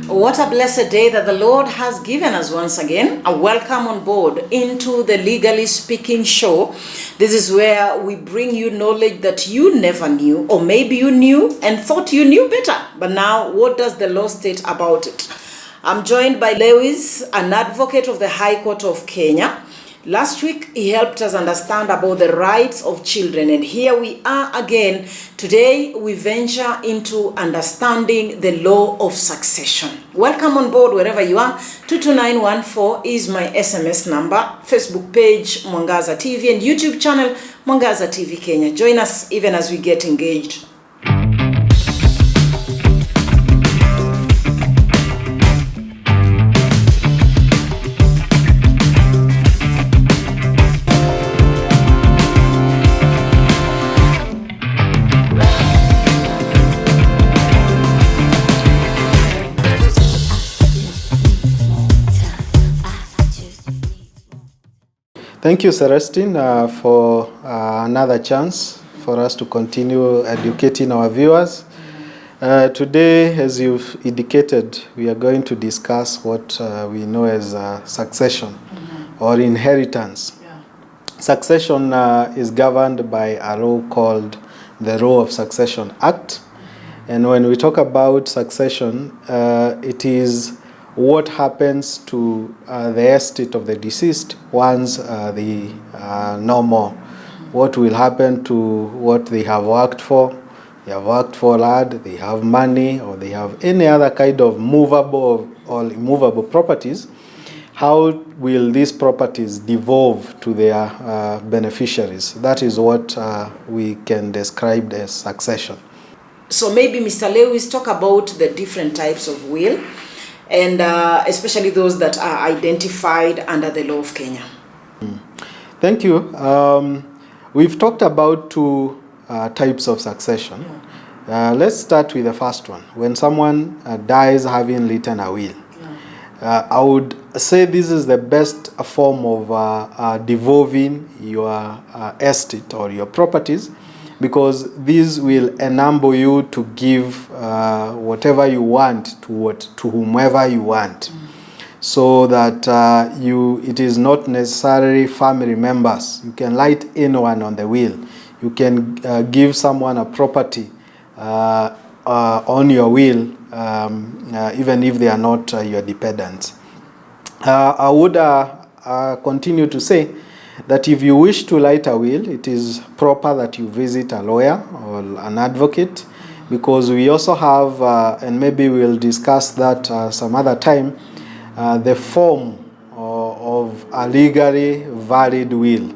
What a blessed day that the Lord has given us once again. A welcome on board into the Legally Speaking show. This is where we bring you knowledge that you never knew, or maybe you knew and thought you knew better. But now, what does the law state about it? I'm joined by Lewis, an advocate of the High Court of Kenya. Last week, he helped us understand about the rights of children, and here we are again. Today, we venture into understanding the law of succession. Welcome on board wherever you are. 22914 is my SMS number, Facebook page Mwangaza TV, and YouTube channel Mwangaza TV Kenya. Join us even as we get engaged. Thank you, Celestine, for another chance for us to continue educating our viewers. Today, as you've indicated, we are going to discuss what we know as succession or inheritance. Yeah. Succession is governed by a law called the Law of Succession Act. And when we talk about succession, it is what happens to the estate of the deceased once they are no more. What will happen to what they have worked for? They have worked for land, they have money, or they have any other kind of movable or immovable properties. How will these properties devolve to their beneficiaries? That is what we can describe as succession. So maybe Mr. Lewis, talk about the different types of will, and especially those that are identified under the law of Kenya. Thank you. We've talked about two types of succession. Let's start with the first one. When someone dies having written a will, I would say this is the best form of devolving your estate or your properties, because this will enable you to give whatever you want to whomever you want, so that it is not necessarily family members. You can write anyone on the will. You can give someone a property on your will, even if they are not your dependents. I would continue to say that if you wish to write a will, it is proper that you visit a lawyer or an advocate, because we also have, and maybe we'll discuss that some other time, the form of a legally valid will.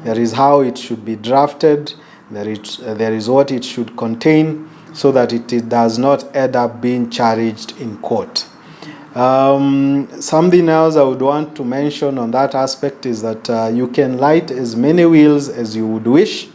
There is how it should be drafted, there is what it should contain, so that it does not end up being charged in court. Something else I would want to mention on that aspect is that you can write as many wills as you would wish.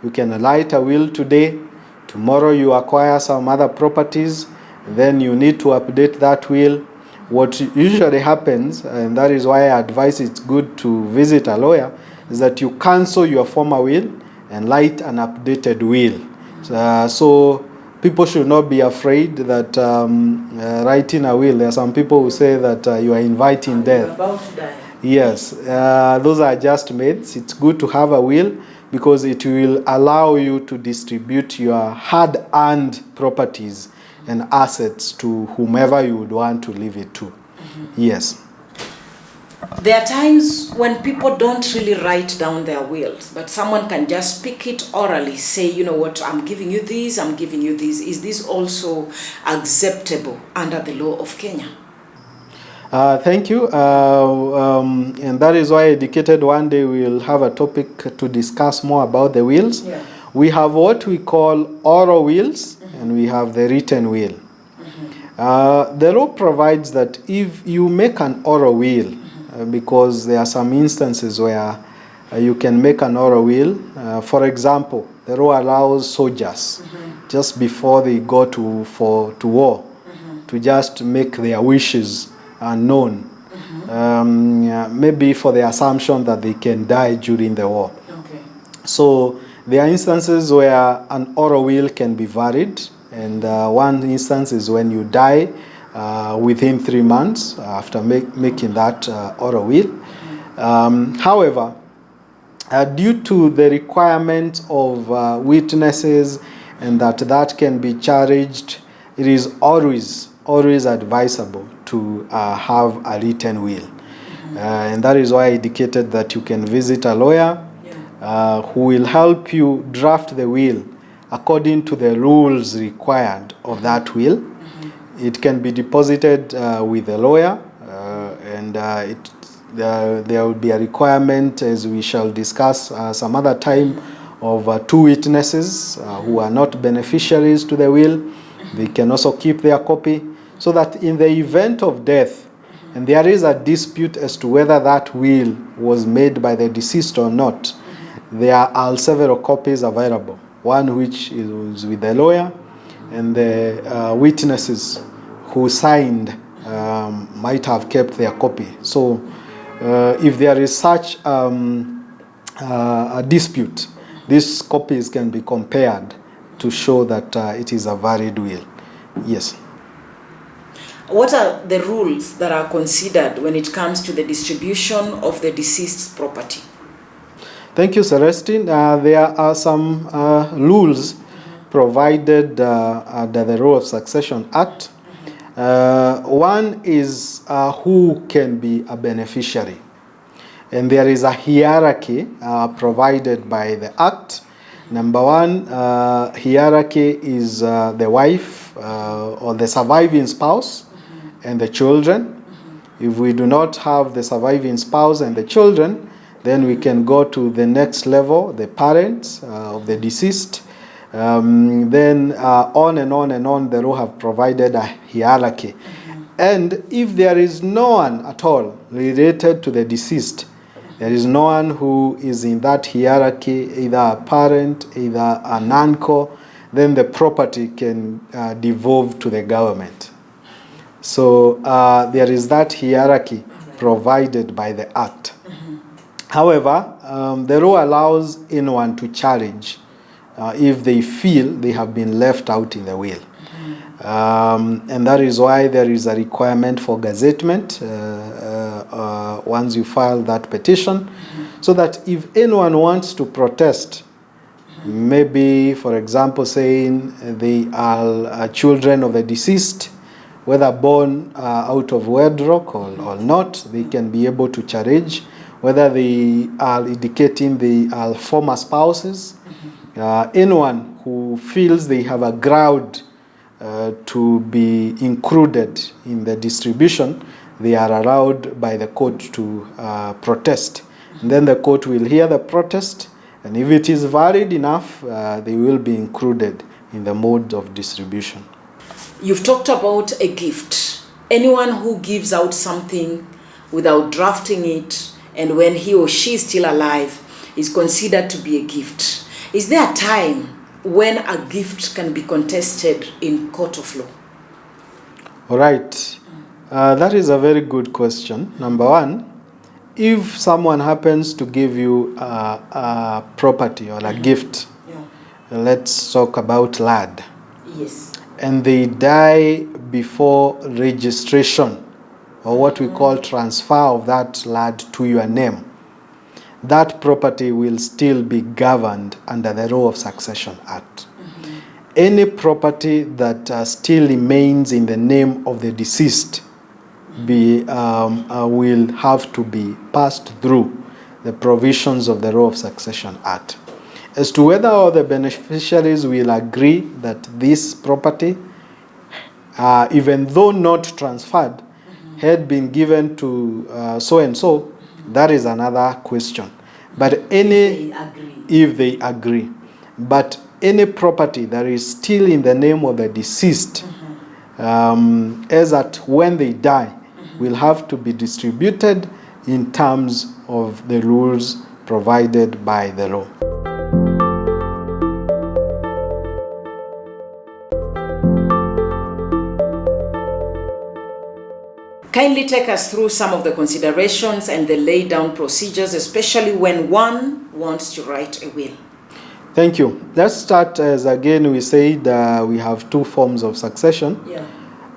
You can write a will today, tomorrow you acquire some other properties, then you need to update that will. What usually happens, and that is why I advise it's good to visit a lawyer, is that you cancel your former will and write an updated will. So people should not be afraid that writing a will, there are some people who say that you are inviting death. You're about to die. Yes, those are just myths. It's good to have a will because it will allow you to distribute your hard-earned properties and assets to whomever you would want to leave it to. Yes. There are times when people don't really write down their wills, but someone can just speak it orally, say, you know what, I'm giving you this, I'm giving you this. Is this also acceptable under the law of Kenya? Thank you. And that is why I indicated one day we will have a topic to discuss more about the wills. Yeah. We have what we call oral wills, and we have the written will. The law provides that if you make an oral will, because there are some instances where you can make an oral will. For example, the law allows soldiers just before they go to war to just make their wishes known, maybe for the assumption that they can die during the war. Okay. So there are instances where an oral will can be valid, and one instance is when you die within 3 months after making that oral will. However, due to the requirement of witnesses and that can be charged, it is always advisable to have a written will. And that is why I indicated that you can visit a lawyer who will help you draft the will according to the rules required of that will. It can be deposited with a lawyer, and there will be a requirement, as we shall discuss some other time, of 2 witnesses who are not beneficiaries to the will. They can also keep their copy, so that in the event of death, and there is a dispute as to whether that will was made by the deceased or not, there are several copies available. One which is with the lawyer, and the witnesses who signed might have kept their copy. So if there is such a dispute, these copies can be compared to show that it is a valid will. Yes. What are the rules that are considered when it comes to the distribution of the deceased's property? Thank you, Celestine. There are some rules provided under the Rule of Succession Act. One is who can be a beneficiary. And there is a hierarchy provided by the Act. Number 1 hierarchy is the wife or the surviving spouse and the children. If we do not have the surviving spouse and the children, then we can go to the next level, the parents of the deceased. Then on and on and on, the law have provided a hierarchy. And if there is no one at all related to the deceased, there is no one who is in that hierarchy, either a parent, either an uncle, then the property can devolve to the government. So there is that hierarchy provided by the Act. However, the law allows anyone to challenge if they feel they have been left out in the will. And that is why there is a requirement for gazettement once you file that petition, so that if anyone wants to protest, maybe, for example, saying they are children of the deceased, whether born out of wedlock or not, they can be able to challenge. Whether they are indicating they are former spouses, anyone who feels they have a ground to be included in the distribution, they are allowed by the court to protest. And then the court will hear the protest, and if it is valid enough, they will be included in the mode of distribution. You've talked about a gift. Anyone who gives out something without drafting it, and when he or she is still alive, is considered to be a gift. Is there a time when a gift can be contested in court of law? All right. That is a very good question. Number 1, if someone happens to give you a property or a gift, let's talk about land. Yes. And they die before registration, or what we call transfer of that land to your name, that property will still be governed under the Law of Succession Act. Any property that still remains in the name of the deceased will have to be passed through the provisions of the Law of Succession Act. As to whether all the beneficiaries will agree that this property, even though not transferred, had been given to so and so, that is another question. But if they agree. But any property that is still in the name of the deceased, as at when they die, will have to be distributed in terms of the rules provided by the law. Kindly take us through some of the considerations and the laid down procedures, especially when one wants to write a will. Thank you. Let's start as again we said we have 2 forms of succession.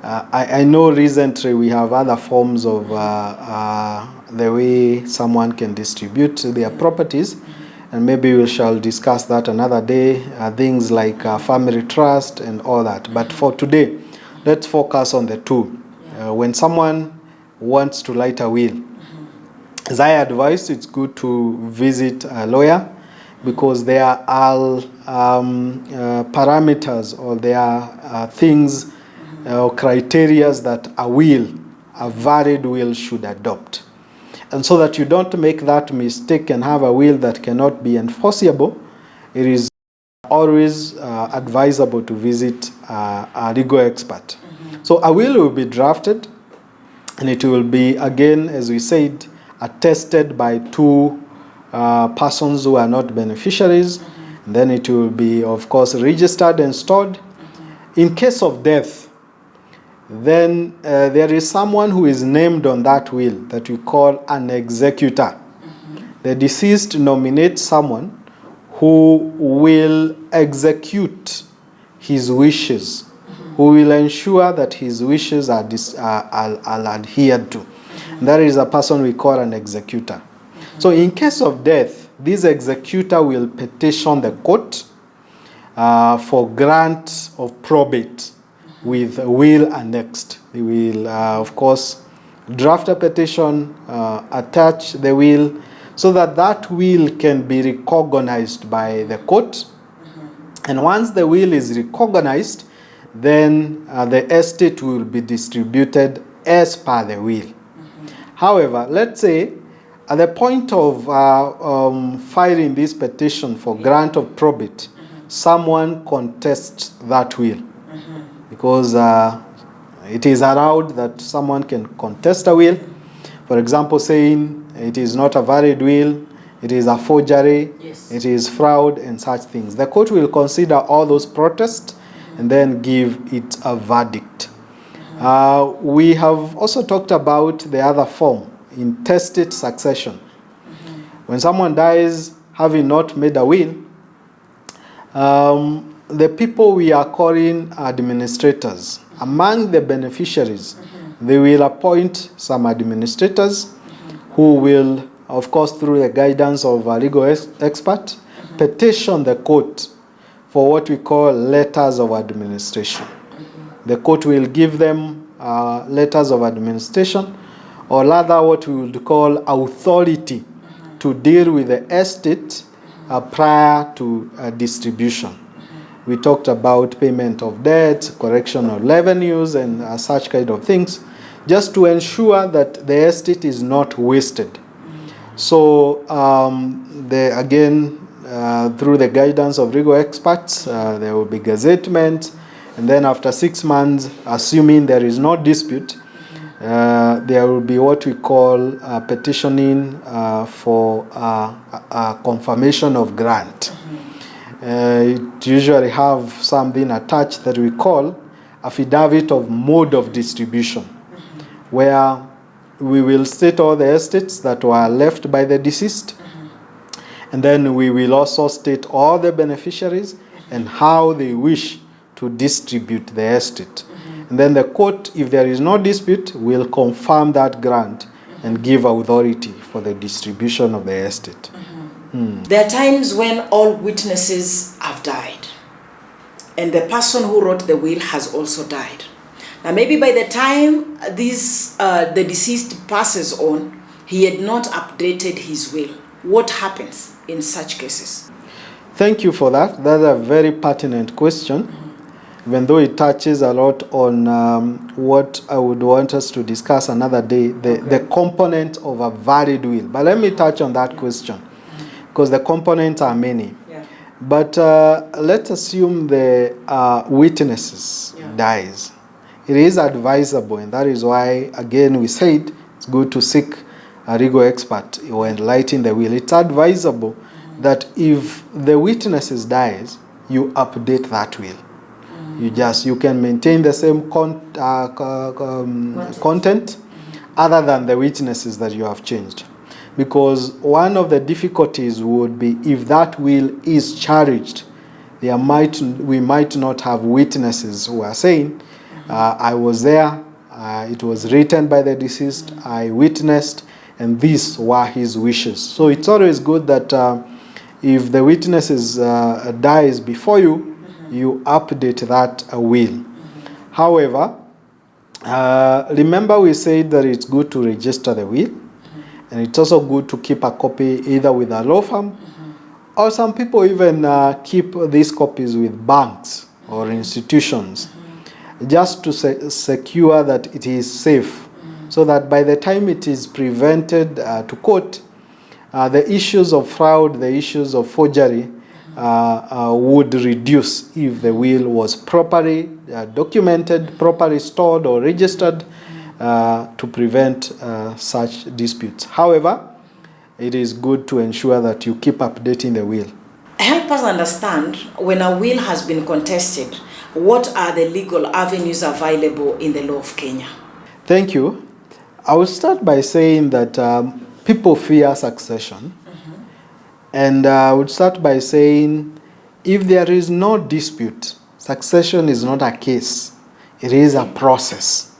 I know recently we have other forms of the way someone can distribute their properties, and maybe we shall discuss that another day, things like family trust and all that. But for today, let's focus on the two. When someone wants to write a will, as I advised, it's good to visit a lawyer, because there are parameters, or there are things or criteria that a valid will should adopt. And so that you don't make that mistake and have a will that cannot be enforceable, it is always advisable to visit a legal expert. So a will be drafted, and it will be, again, as we said, attested by two persons who are not beneficiaries. And then it will be, of course, registered and stored. In case of death, then there is someone who is named on that will that we call an executor. The deceased nominates someone who will execute his wishes, who will ensure that his wishes are adhered to. That is a person we call an executor. So in case of death, this executor will petition the court for grant of probate with a will annexed. They will, of course, draft a petition, attach the will, so that that will can be recognized by the court. And once the will is recognized, then the estate will be distributed as per the will. However, let's say at the point of filing this petition for grant of probate, someone contests that will, because it is allowed that someone can contest a will. For example, saying it is not a valid will, it is a forgery, it is fraud, and such things. The court will consider all those protests and then give it a verdict. We have also talked about the other form, intestate succession. When someone dies having not made a will, the people we are calling administrators, among the beneficiaries, they will appoint some administrators who will, of course, through the guidance of a legal expert, petition the court for what we call letters of administration. The court will give them letters of administration, or rather what we would call authority to deal with the estate prior to distribution. We talked about payment of debts, correction of revenues, and such kind of things, just to ensure that the estate is not wasted. So again, through the guidance of legal experts, there will be gazettement, and then after 6 months, assuming there is no dispute, there will be what we call petitioning for a confirmation of grant. It usually have something attached that we call affidavit of mode of distribution, where we will state all the estates that were left by the deceased, and then we will also state all the beneficiaries and how they wish to distribute the estate. And then the court, if there is no dispute, will confirm that grant and give authority for the distribution of the estate. There are times when all witnesses have died, and the person who wrote the will has also died. Now, maybe by the time the deceased passes on, he had not updated his will. What happens in such cases? Thank you for that. That's a very pertinent question, even though it touches a lot on what I would want us to discuss another day, the component of a valid will. But let me touch on that question, because the components are many. But let's assume the witnesses dies. It is advisable, and that is why, again, we said it's good to seek a legal expert when writing the will. It's advisable that if the witnesses dies, you update that will. You can maintain the same content other than the witnesses that you have changed. Because one of the difficulties would be if that will is charged, we might not have witnesses who are saying, I was there. It was written by the deceased. I witnessed, and these were his wishes. So it's always good that if the witness dies before you, you update that will. However, remember we said that it's good to register the will, and it's also good to keep a copy either with a law firm, or some people even keep these copies with banks or institutions, just to secure that it is safe, so that by the time it is presented to court, the issues of fraud, the issues of forgery would reduce if the will was properly documented, properly stored or registered to prevent such disputes. However, it is good to ensure that you keep updating the will. Help us understand, when a will has been contested, what are the legal avenues available in the law of Kenya? Thank you. I will start by saying that people fear succession. And I would start by saying, if there is no dispute, succession is not a case. It is a process.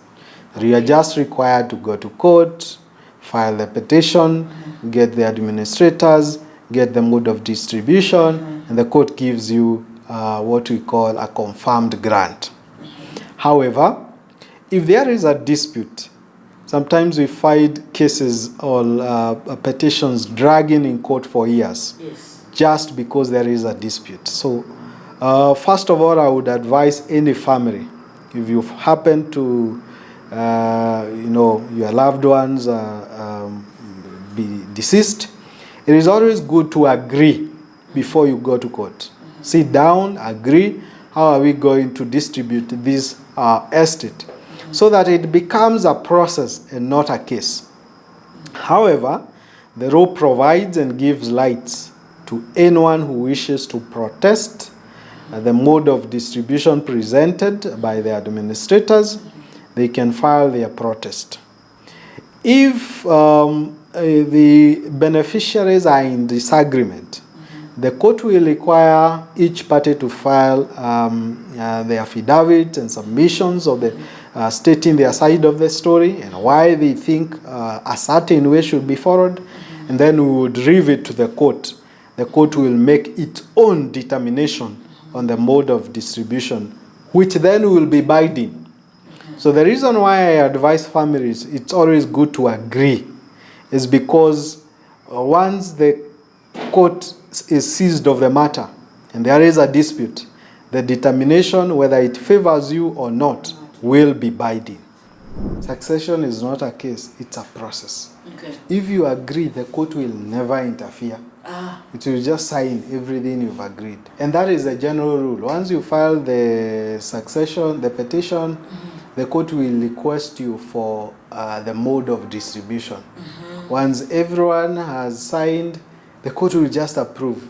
You are just required to go to court, file the petition, get the administrators, get the mode of distribution, and the court gives you what we call a confirmed grant. However, if there is a dispute, sometimes we find cases or petitions dragging in court for years, just because there is a dispute. So, first of all, I would advise any family, if you happen to, your loved ones be deceased, it is always good to agree before you go to court. Sit down, agree, how are we going to distribute this estate, so that it becomes a process and not a case. However, the law provides and gives rights to anyone who wishes to protest the mode of distribution presented by the administrators. They can file their protest. If the beneficiaries are in disagreement, the court will require each party to file the affidavit and submissions of the stating their side of the story and why they think a certain way should be followed, and then we would leave it to the court. The court will make its own determination on the mode of distribution, which then will be binding. So the reason why I advise families it's always good to agree is because once the court is seized of the matter and there is a dispute, the determination whether it favors you or not will be binding. Succession is not a case, it's a process. Okay. If you agree, the court will never interfere. It will just sign everything you've agreed. And that is the general rule. Once you file the succession, the petition, the court will request you for the mode of distribution. Once everyone has signed, the court will just approve.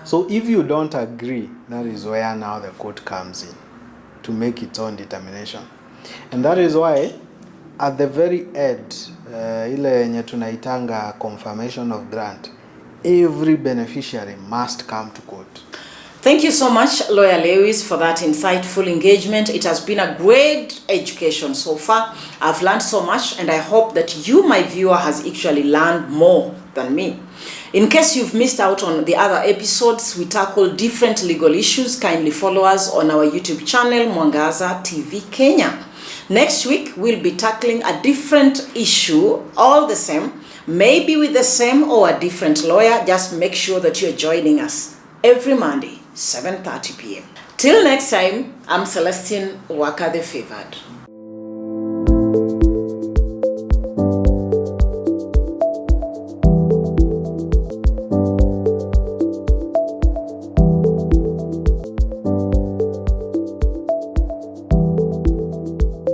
So if you don't agree, that is where now the court comes in to make its own determination. And that is why at the very end, ile yenye tunaitanga confirmation of grant, every beneficiary must come to court. Thank you so much, Lawyer Lewis, for that insightful engagement. It has been a great education so far. I've learned so much, and I hope that you, my viewer, has actually learned more than me. In case you've missed out on the other episodes, we tackle different legal issues. Kindly follow us on our YouTube channel, Mwangaza TV Kenya. Next week, we'll be tackling a different issue, all the same, maybe with the same or a different lawyer. Just make sure that you're joining us every Monday, 7:30 p.m. Till next time, I'm Celestine Waka the Favored.